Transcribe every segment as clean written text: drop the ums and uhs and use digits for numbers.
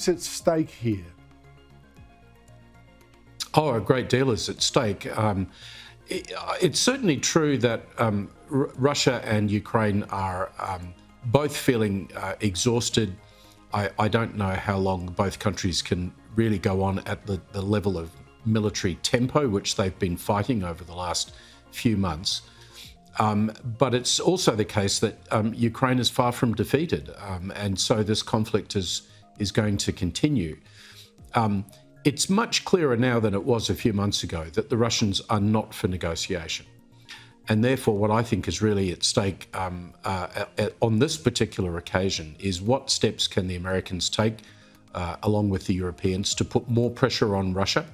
is at stake here? Oh, a great deal is at stake. It's certainly true that Russia and Ukraine are both feeling exhausted. I don't know how long both countries can really go on at the level of military tempo which they've been fighting over the last few months. But it's also the case that Ukraine is far from defeated, and so this conflict is going to continue. It's much clearer now than it was a few months ago that the Russians are not for negotiation. And therefore, what I think is really at stake on this particular occasion is what steps can the Americans take, along with the Europeans, to put more pressure on Russia.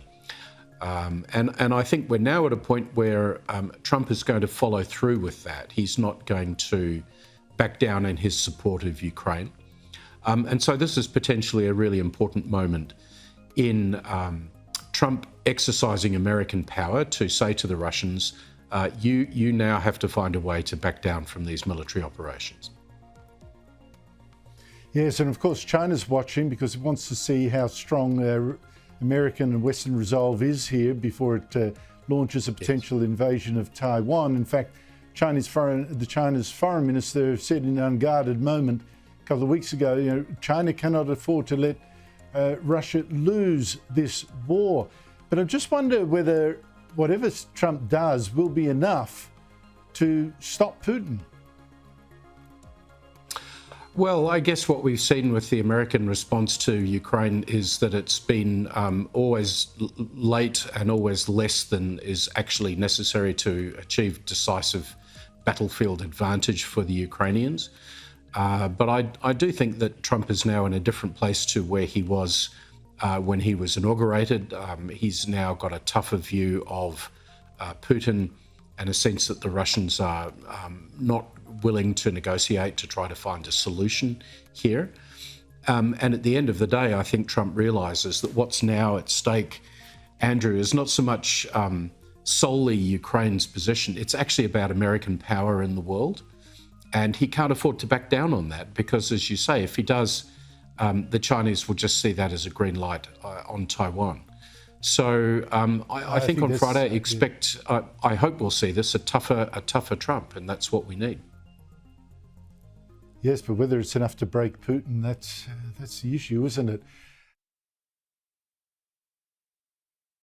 And I think we're now at a point where Trump is going to follow through with that. He's not going to back down in his support of Ukraine. And so this is potentially a really important moment in Trump exercising American power to say to the Russians, you now have to find a way to back down from these military operations. Yes, and of course China's watching because it wants to see how strong American and Western resolve is here before it launches a potential invasion of Taiwan. In fact, China's foreign minister said in an unguarded moment a couple of weeks ago, China cannot afford to let Russia lose this war. But I just wonder whether whatever Trump does will be enough to stop Putin. Well, I guess what we've seen with the American response to Ukraine is that it's been always late and always less than is actually necessary to achieve decisive battlefield advantage for the Ukrainians. But I do think that Trump is now in a different place to where he was when he was inaugurated. He's now got a tougher view of Putin and a sense that the Russians are not willing to negotiate to try to find a solution here. And at the end of the day, I think Trump realises that what's now at stake, Andrew, is not so much solely Ukraine's position. It's actually about American power in the world. And he can't afford to back down on that because, as you say, if he does, the Chinese will just see that as a green light on Taiwan. So I think on Friday, I hope we'll see this, a tougher Trump, and that's what we need. Yes, but whether it's enough to break Putin, that's the issue, isn't it?